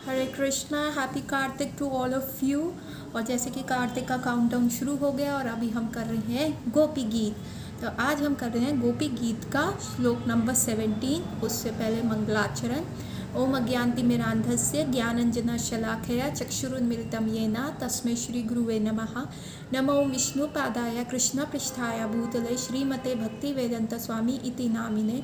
Hare Krishna, happy Kartik to all of you. और जैसे कि कार्तिक का काउंटडाउन शुरू हो गया और अभी हम कर रहे हैं गोपी गीत। तो आज हम कर रहे हैं गोपी गीत का श्लोक नंबर 17। उससे पहले मंगलाचरण। ओम अज्ञानतिमिरान्धस्य ज्ञानञ्जनशलाखया चक्षुरुन्मिलितं येन तस्मै श्री गुरुवे नमः। नमो विष्णुपादाय कृष्णपृष्ठाय भूतले श्रीमते भक्तिवेदांत स्वामी इति नामिने।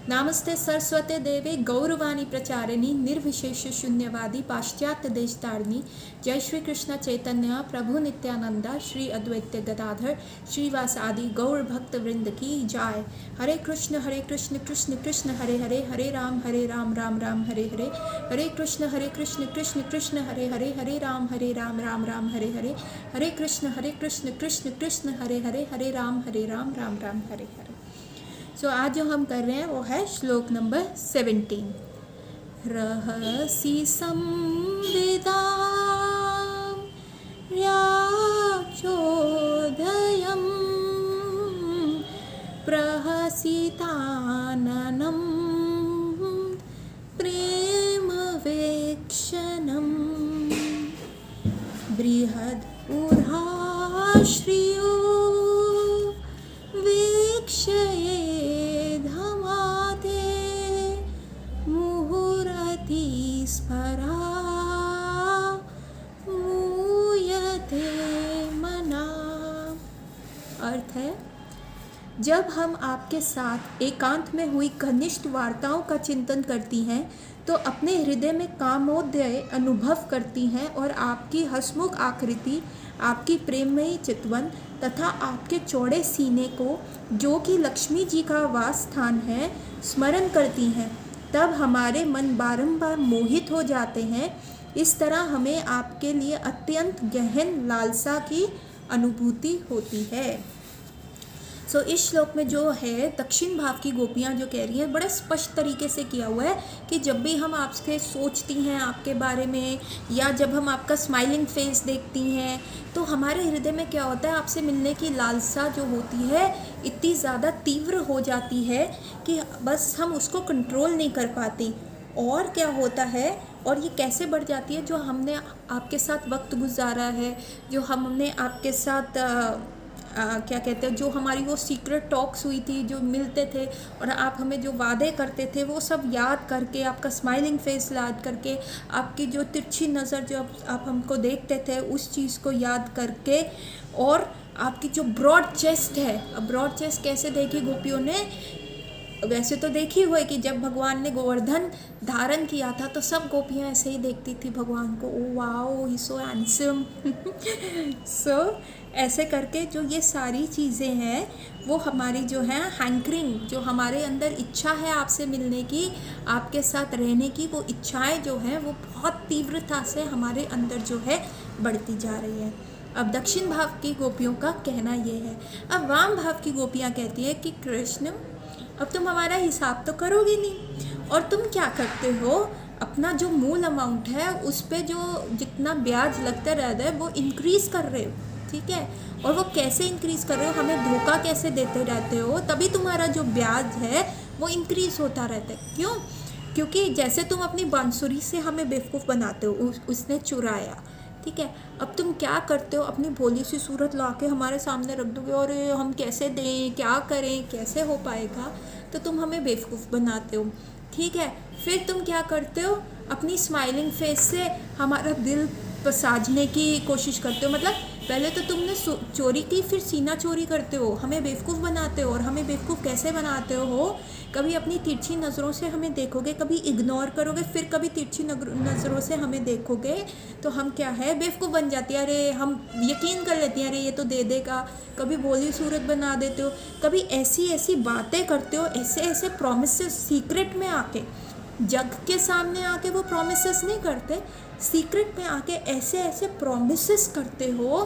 नामस्ते सरस्वते देवे गौरवाणी प्रचारिणी निर्विशेष शून्यवादी पाश्चात्य देशतारिणी। जय श्री कृष्ण चैतन्य प्रभु नित्यानंद श्री अद्वैत गदाधर श्रीवास आदि गौर भक्त वृंद की जय। हरे कृष्ण कृष्ण कृष्ण हरे हरे, हरे राम राम राम हरे हरे, हरे कृष्ण कृष्ण कृष्ण हरे हरे, हरे राम राम राम हरे हरे, हरे कृष्ण कृष्ण कृष्ण हरे हरे, हरे राम राम राम हरे हरे। सो आज जो हम कर रहे हैं वो है श्लोक नंबर 17। रहसि संविदां व्याचोदयं प्रहसिताननं प्रेमवेक्षणं बृहद् ऊर्हाश्रियो वीक्षये धमाते मुहुरति स्मरा मूयते मना। अर्थ है, जब हम आपके साथ एकांत में हुई घनिष्ठ वार्ताओं का चिंतन करती हैं तो अपने हृदय में कामोदय अनुभव करती हैं और आपकी हसमुख आकृति, आपकी प्रेममयी चितवन तथा आपके चौड़े सीने को, जो कि लक्ष्मी जी का वास स्थान है, स्मरण करती हैं। तब हमारे मन बारंबार मोहित हो जाते हैं। इस तरह हमें आपके लिए अत्यंत गहन लालसा की अनुभूति होती है। इस श्लोक में जो है दक्षिण भाव की गोपियाँ जो कह रही हैं, बड़े स्पष्ट तरीके से किया हुआ है कि जब भी हम आपसे सोचती हैं आपके बारे में, या जब हम आपका स्माइलिंग फेस देखती हैं, तो हमारे हृदय में क्या होता है, आपसे मिलने की लालसा जो होती है इतनी ज़्यादा तीव्र हो जाती है कि बस हम उसको कंट्रोल नहीं कर पाती। और क्या होता है, और ये कैसे बढ़ जाती है, जो हमने आपके साथ वक्त गुजारा है, जो हमने आपके साथ क्या कहते हैं, जो हमारी वो सीक्रेट टॉक्स हुई थी, जो मिलते थे और आप हमें जो वादे करते थे, वो सब याद करके, आपका स्माइलिंग फेस याद करके, आपकी जो तिरछी नज़र जो आप हमको देखते थे उस चीज़ को याद करके, और आपकी जो ब्रॉड चेस्ट है। अब ब्रॉड चेस्ट कैसे देखी गोपियों ने, वैसे तो देखी हुई कि जब भगवान ने गोवर्धन धारण किया था तो सब गोपियाँ ऐसे ही देखती थी भगवान को, oh wow he so handsome. सो ऐसे करके जो ये सारी चीज़ें हैं वो हमारी जो है हैंकरिंग, जो हमारे अंदर इच्छा है आपसे मिलने की, आपके साथ रहने की, वो इच्छाएं जो हैं वो बहुत तीव्रता से हमारे अंदर जो है बढ़ती जा रही है। अब दक्षिण भाव की गोपियों का कहना ये है। अब वाम भाव की गोपियाँ कहती है कि कृष्ण अब तुम हमारा हिसाब तो करोगे नहीं, और तुम क्या करते हो, अपना जो मूल अमाउंट है उस पे जो जितना ब्याज लगता रहता है वो इंक्रीज़ कर रहे हो, ठीक है। और वो कैसे इंक्रीज़ कर रहे हो, हमें धोखा कैसे देते रहते हो, तभी तुम्हारा जो ब्याज है वो इंक्रीज़ होता रहता है। क्यों? क्योंकि जैसे तुम अपनी बांसुरी से हमें बेवकूफ़ बनाते हो, उसने चुराया, ठीक है। अब तुम क्या करते हो, अपनी भोली सी सूरत ला के हमारे सामने रख दोगे और हम कैसे दें, क्या करें, कैसे हो पाएगा, तो तुम हमें बेवकूफ़ बनाते हो, ठीक है। फिर तुम क्या करते हो, अपनी स्माइलिंग फेस से हमारा दिल पसाजने की कोशिश करते हो। मतलब पहले तो तुमने चोरी की, फिर सीना चोरी करते हो, हमें बेवकूफ़ बनाते हो। और हमें बेवकूफ़ कैसे बनाते हो, कभी अपनी तिरछी नज़रों से हमें देखोगे, कभी इग्नोर करोगे, फिर कभी तिरछी नज़रों से हमें देखोगे तो हम क्या है बेवकूफ़ बन जाती है। अरे हम यकीन कर लेते हैं, अरे ये तो दे देगा। कभी भोली सूरत बना देते हो, कभी ऐसी ऐसी बातें करते हो, ऐसे ऐसे प्रॉमिसेस सीक्रेट में आके, जग के सामने आके वो प्रॉमिसेस नहीं करते, सीक्रेट में आके ऐसे ऐसे प्रॉमिसेस करते हो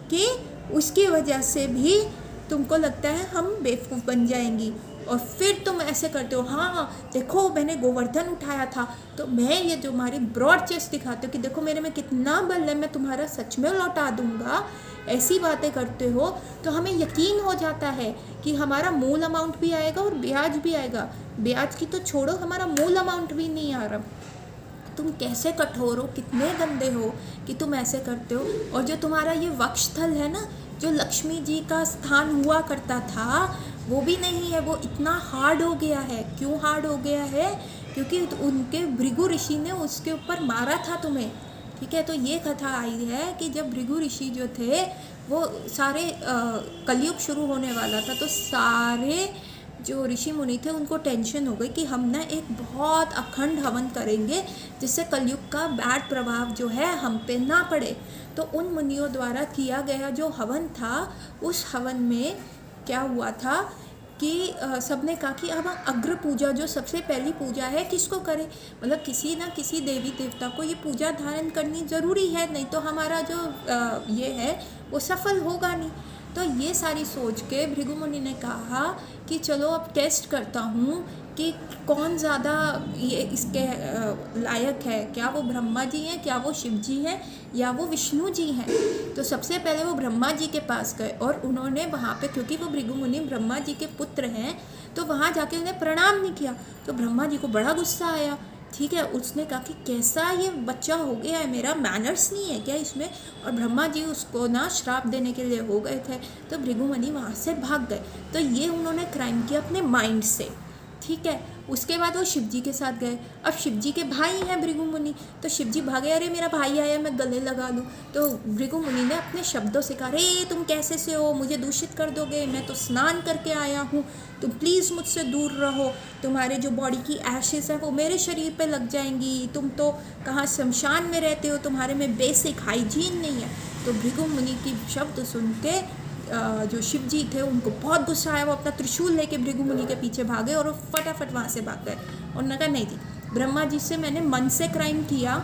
कि उसकी वजह से भी तुमको लगता है हम बेवकूफ़ बन जाएंगी। और फिर तुम ऐसे करते हो, हाँ देखो मैंने गोवर्धन उठाया था, तो मैं ये जो हमारी ब्रॉड चेस्ट दिखाते हो कि देखो मेरे में कितना बल है, मैं तुम्हारा सच में लौटा दूंगा, ऐसी बातें करते हो तो हमें यकीन हो जाता है कि हमारा मूल अमाउंट भी आएगा और ब्याज भी आएगा। ब्याज की तो छोड़ो, हमारा मूल अमाउंट भी नहीं आ रहा। तुम कैसे कठोर हो, कितने गंदे हो कि तुम ऐसे करते हो। और जो तुम्हारा ये वक्षस्थल है ना, जो लक्ष्मी जी का स्थान हुआ करता था, वो भी नहीं है, वो इतना हार्ड हो गया है। क्यों हार्ड हो गया है? क्योंकि उनके भृगु ऋषि ने उसके ऊपर मारा था तुम्हें। ठीक है, तो ये कथा आई है कि जब भृगु ऋषि जो थे वो सारे कलयुग शुरू होने वाला था, तो सारे जो ऋषि मुनि थे उनको टेंशन हो गई कि हम ना एक बहुत अखंड हवन करेंगे जिससे कलयुग का बैड प्रभाव जो है हम पे ना पड़े। तो उन मुनियों द्वारा किया गया जो हवन था, उस हवन में क्या हुआ था कि सबने कहा कि अब अग्र पूजा, जो सबसे पहली पूजा है, किसको करें। मतलब किसी ना किसी देवी देवता को ये पूजा धारण करनी ज़रूरी है, नहीं तो हमारा जो ये है वो सफल होगा नहीं। तो ये सारी सोच के भृगु मुनि ने कहा कि चलो अब टेस्ट करता हूँ कि कौन ज़्यादा ये इसके लायक है, क्या वो ब्रह्मा जी हैं, क्या वो शिव जी हैं, या वो विष्णु जी हैं। तो सबसे पहले वो ब्रह्मा जी के पास गए और उन्होंने वहाँ पे, क्योंकि वो भृगु मुनि ब्रह्मा जी के पुत्र हैं, तो वहाँ जाके उन्हें प्रणाम नहीं किया। तो ब्रह्मा जी को बड़ा गुस्सा आया। ठीक है, उसने कहा कि कैसा ये बच्चा हो गया है, मेरा मैनर्स नहीं है क्या इसमें। और ब्रह्मा जी उसको ना श्राप देने के लिए हो गए थे। तो भृगु मुनि वहाँ से भाग गए। तो ये उन्होंने क्राइम किया अपने माइंड से। ठीक है, उसके बाद वो शिव जी के साथ गए। अब शिव जी के भाई हैं भृगु मुनि, तो शिव जी भागे, अरे मेरा भाई आया, मैं गले लगा लूँ। तो भृगु मुनि ने अपने शब्दों से कहा, अरे तुम कैसे से हो, मुझे दूषित कर दोगे, मैं तो स्नान करके आया हूँ, तुम प्लीज़ मुझसे दूर रहो, तुम्हारे जो बॉडी की एशेस है वो मेरे शरीर पे लग जाएंगी, तुम तो कहाँ शमशान में रहते हो, तुम्हारे में बेसिक हाइजीन नहीं है। तो भृगु मुनि की शब्द सुन के जो शिव जी थे उनको बहुत गुस्सा आया। वो अपना त्रिशूल लेके भृगु मुनि के पीछे भागे और वो फटाफट वहाँ से भाग गए। और उन्होंने कहा नहीं थी, ब्रह्मा जी से मैंने मन से क्राइम किया,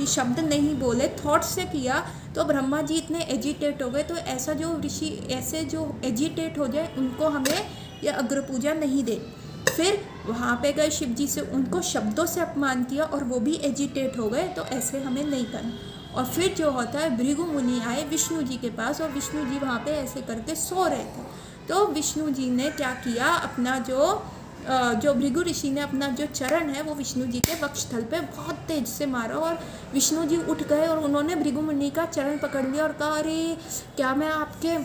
ये शब्द नहीं बोले, थॉट से किया। तो ब्रह्मा जी इतने एजिटेट हो गए। तो ऐसा जो ऋषि ऐसे जो एजिटेट हो जाए उनको हमें यह अग्र पूजा नहीं दे। फिर वहाँ पे गए शिव जी से, उनको शब्दों से अपमान किया और वो भी एजिटेट हो गए, तो ऐसे हमें नहीं करना। और फिर जो होता है, भृगु मुनि आए विष्णु जी के पास और विष्णु जी वहाँ पे ऐसे करके सो रहे थे। तो विष्णु जी ने क्या किया, अपना जो भृगु ऋषि ने अपना जो चरण है वो विष्णु जी के वक्षस्थल पे बहुत तेज से मारा और विष्णु जी उठ गए और उन्होंने भृगु मुनि का चरण पकड़ लिया और कहा, अरे क्या मैं आपके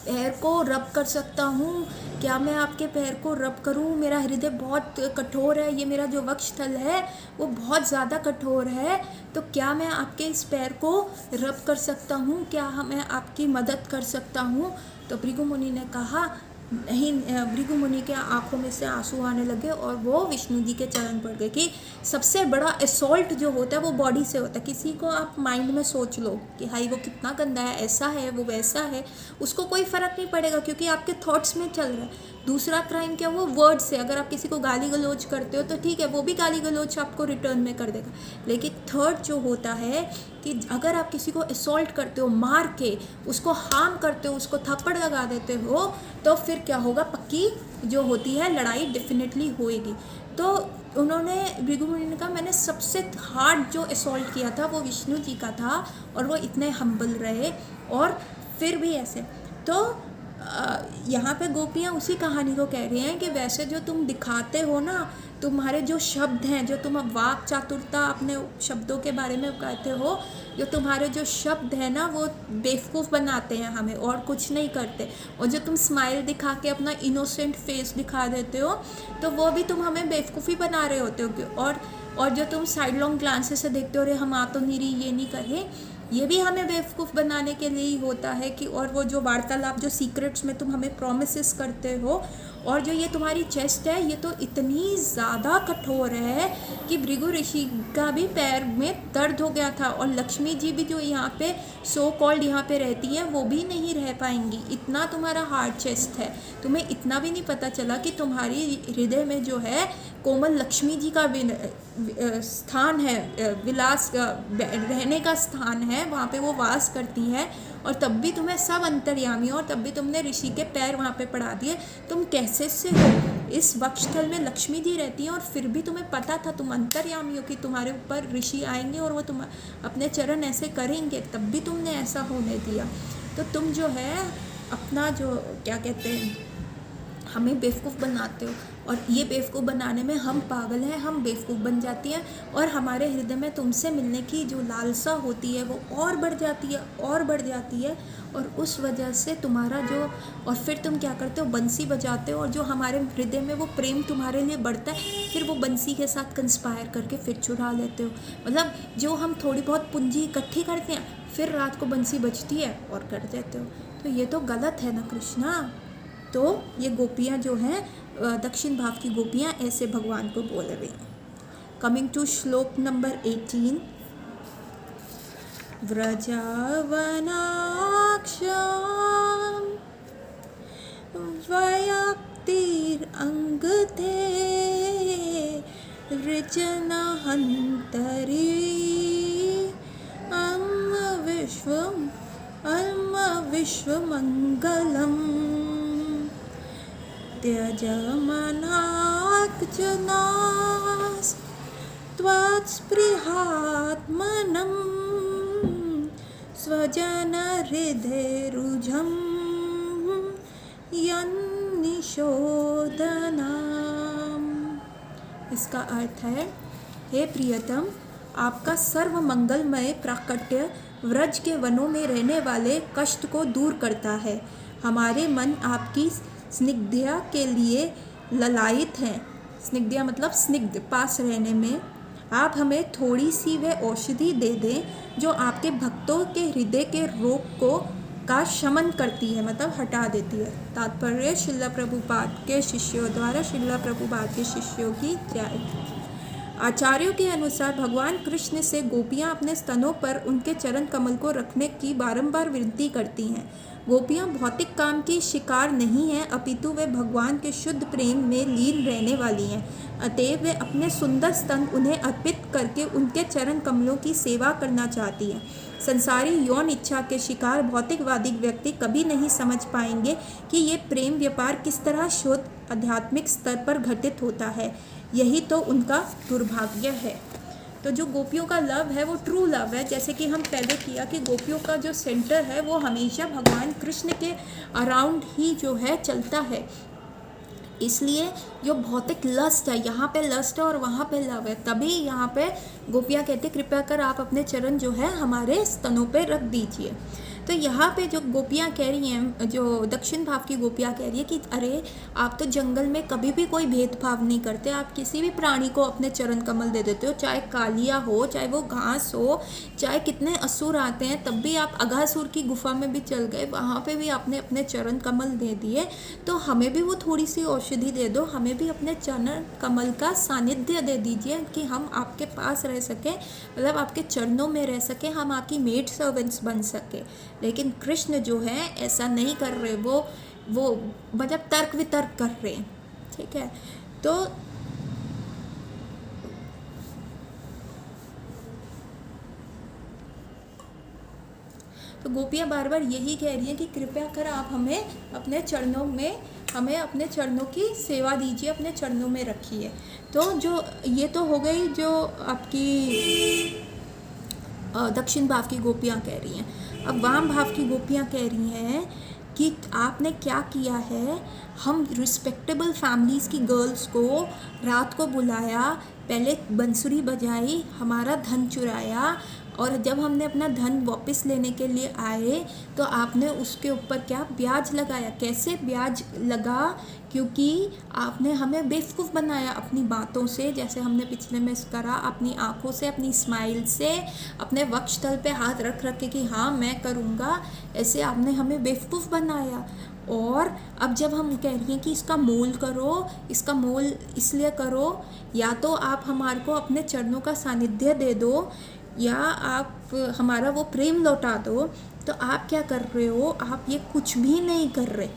पैर को रब कर सकता हूँ, क्या मैं आपके पैर को रब करूँ, मेरा हृदय बहुत कठोर है, ये मेरा जो वक्षस्थल है वो बहुत ज़्यादा कठोर है, तो क्या मैं आपके इस पैर को रब कर सकता हूँ, क्या मैं आपकी मदद कर सकता हूँ। तो भृगु मुनि ने कहा नहीं। भृगु मुनि के आंखों में से आंसू आने लगे और वो विष्णु जी के चरण पड़ गए कि सबसे बड़ा असॉल्ट जो होता है वो बॉडी से होता है। किसी को आप माइंड में सोच लो कि हाई वो कितना गंदा है, ऐसा है, वो वैसा है, उसको कोई फ़र्क नहीं पड़ेगा क्योंकि आपके थॉट्स में चल रहा है। दूसरा क्राइम क्या, वो वर्ड से, अगर आप किसी को गाली गलौज करते हो तो ठीक है, वो भी गाली गलौज आपको रिटर्न में कर देगा। लेकिन थर्ड जो होता है कि अगर आप किसी को असॉल्ट करते हो, मार के उसको हार्म करते हो, उसको थप्पड़ लगा देते हो, तो फिर क्या होगा, पक्की जो होती है लड़ाई डेफिनेटली होएगी। तो उन्होंने भृगु मुनि ने कहा मैंने सबसे हार्ड जो असॉल्ट किया था वो विष्णु जी का था और वो इतने हम्बल रहे और फिर भी ऐसे। तो यहाँ पे गोपियाँ उसी कहानी को कह रही हैं कि वैसे जो तुम दिखाते हो ना, तुम्हारे जो शब्द हैं, जो तुम वाक चातुरता अपने शब्दों के बारे में कहते हो, जो तुम्हारे जो शब्द हैं ना वो बेवकूफ़ बनाते हैं हमें और कुछ नहीं करते। और जो तुम स्माइल दिखा के अपना इनोसेंट फेस दिखा देते हो तो वो भी तुम हमें बेवकूफ़ी बना रहे होते हो। और जो तुम साइड लॉन्ग ग्लांसेस से देखते हो, अरे हम आ तो नहीं रही, ये नहीं करें, ये भी हमें बेवकूफ़ बनाने के लिए ही होता है कि। और वो जो वार्तालाप, जो सीक्रेट्स में तुम हमें प्रोमिसेस करते हो, और जो ये तुम्हारी चेस्ट है ये तो इतनी ज़्यादा कठोर है कि भृगु ऋषि का भी पैर में दर्द हो गया था। और लक्ष्मी जी भी जो यहाँ पे सो कॉल्ड यहाँ पे रहती हैं वो भी नहीं रह पाएंगी, इतना तुम्हारा हार्ड चेस्ट है। तुम्हें इतना भी नहीं पता चला कि तुम्हारी हृदय में जो है कोमल लक्ष्मी जी का स्थान है, विलास रहने का स्थान है, वहाँ पे वो वास करती है। और तब भी तुम्हें सब अंतर्यामी हो और तब भी तुमने ऋषि के पैर वहाँ पे पड़ा दिए। तुम कैसे से हो, इस वक्षस्थल में लक्ष्मी जी रहती हैं और फिर भी तुम्हें पता था, तुम अंतर्यामी हो कि तुम्हारे ऊपर ऋषि आएंगे और वो तुम अपने चरण ऐसे करेंगे, तब भी तुमने ऐसा होने दिया। तो तुम जो है अपना जो क्या कहते हैं हमें बेवकूफ़ बनाते हो, और ये बेवकूफ़ बनाने में हम पागल हैं, हम बेवकूफ़ बन जाती हैं, और हमारे हृदय में तुमसे मिलने की जो लालसा होती है वो और बढ़ जाती है और बढ़ जाती है, और उस वजह से तुम्हारा जो, और फिर तुम क्या करते हो, बंसी बजाते हो, और जो हमारे हृदय में वो प्रेम तुम्हारे लिए बढ़ता है, फिर वो बंसी के साथ कंस्पायर करके फिर चुरा लेते हो। मतलब जो हम थोड़ी बहुत पूंजी इकट्ठी करते हैं, फिर रात को बंसी बजती है और कर देते हो। तो ये तो गलत है ना कृष्णा। तो ये गोपियाँ जो हैं, दक्षिण भाव की गोपियाँ ऐसे भगवान को बोल रही हैं। कमिंग टू श्लोक नंबर 18। व्रजावनाक्षां वयक्तिरङ्गते ऋजनहन्तरी विश्वमङ्गलम् त्यजमनाक्जनास् त्वत्स्पृहात्मनं स्वजनहृदयरुजं यन्निशोदनाम्। इसका अर्थ है, हे प्रियतम, आपका सर्व मंगलमय प्राकट्य व्रज के वनों में रहने वाले कष्ट को दूर करता है। हमारे मन आपकी स्निग्धता के लिए ललायित हैं। स्निग्धता मतलब स्निग्ध, पास रहने में। आप हमें थोड़ी सी वह औषधि दे दें जो आपके भक्तों के हृदय के रोग का शमन करती है, मतलब हटा देती है। तात्पर्य श्रील प्रभुपाद के शिष्यों द्वारा श्रील प्रभुपाद के शिष्यों की जय। आचार्यों के अनुसार भगवान कृष्ण से गोपियाँ अपने स्तनों पर उनके चरण कमल को रखने की बारंबार विनती करती हैं। गोपियाँ भौतिक काम की शिकार नहीं हैं, अपितु वे भगवान के शुद्ध प्रेम में लीन रहने वाली हैं। अतएव वे अपने सुंदर स्तन उन्हें अर्पित करके उनके चरण कमलों की सेवा करना चाहती हैं। संसारी यौन इच्छा के शिकार भौतिकवादी व्यक्ति कभी नहीं समझ पाएंगे कि ये प्रेम व्यापार किस तरह शुद्ध आध्यात्मिक स्तर पर घटित होता है। यही तो उनका दुर्भाग्य है। तो जो गोपियों का लव है वो ट्रू लव है, जैसे कि हम पहले किया कि गोपियों का जो सेंटर है वो हमेशा भगवान कृष्ण के अराउंड ही जो है चलता है। इसलिए जो भौतिक लस्ट है, यहाँ पे लस्ट है और वहाँ पे लव है, तभी यहाँ पे गोपियाँ कहते कृपया कर आप अपने चरण जो है हमारे स्तनों पे रख दीजिए। तो यहाँ पे जो गोपियाँ कह रही हैं, जो दक्षिण भाव की गोपियाँ कह रही है कि अरे आप तो जंगल में कभी भी कोई भेदभाव नहीं करते, आप किसी भी प्राणी को अपने चरण कमल दे देते हो, चाहे कालिया हो, चाहे वो घास हो, चाहे कितने असुर आते हैं, तब भी आप अघासुर की गुफा में भी चल गए, वहाँ पे भी आपने अपने चरण कमल दे दिए। तो हमें भी वो थोड़ी सी औषधि दे दो, हमें भी अपने चरण कमल का सानिध्य दे दीजिए कि हम आपके पास रह सकें, मतलब आपके चरणों में रह सकें, हम आपकी मेड सर्वेंट्स बन सके। लेकिन कृष्ण जो है ऐसा नहीं कर रहे, वो मतलब तर्क वितर्क कर रहे हैं। ठीक है, तो गोपियाँ बार बार यही कह रही हैं कि कृपया कर आप हमें अपने चरणों की सेवा दीजिए, अपने चरणों में रखिए। तो जो ये तो हो गई जो आपकी दक्षिण भाव की गोपियाँ कह रही हैं। अब वाम भाव की गोपियाँ कह रही हैं कि आपने क्या किया है, हम रिस्पेक्टेबल फैमिलीज़ की गर्ल्स को रात को बुलाया, पहले बंसुरी बजाई, हमारा धन चुराया, और जब हमने अपना धन वापस लेने के लिए आए तो आपने उसके ऊपर क्या ब्याज लगाया। कैसे ब्याज लगा? क्योंकि आपने हमें बेवकूफ़ बनाया अपनी बातों से, जैसे हमने पिछले में करा, अपनी आँखों से, अपनी स्माइल से, अपने वक्षस्थल पे हाथ रख रख के कि हाँ मैं करूँगा, ऐसे आपने हमें बेवकूफ़ बनाया। और अब जब हम कह रही हैं कि इसका मोल करो, इसका मोल इसलिए करो, या तो आप हमारे को अपने चरणों का सानिध्य दे दो, या आप हमारा वो प्रेम लौटा दो। तो आप क्या कर रहे हो, आप ये कुछ भी नहीं कर रहे।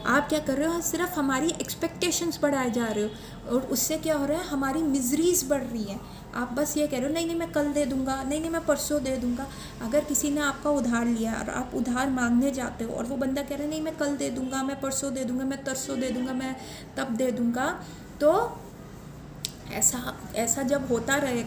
आप क्या कर रहे हो, सिर्फ हमारी एक्सपेक्टेशंस बढ़ाए जा रहे हो, और उससे क्या हो रहा है, हमारी मिजरीज बढ़ रही हैं। आप बस ये कह रहे हो नहीं मैं कल दे दूंगा, नहीं मैं परसों दे दूंगा। अगर किसी ने आपका उधार लिया और आप उधार मांगने जाते हो और वो बंदा कह रहा है नहीं मैं कल दे दूंगा, मैं परसों दे दूंगा, मैं तरसों दे दूंगा, मैं तब दे दूंगा, तो ऐसा जब होता रहेगा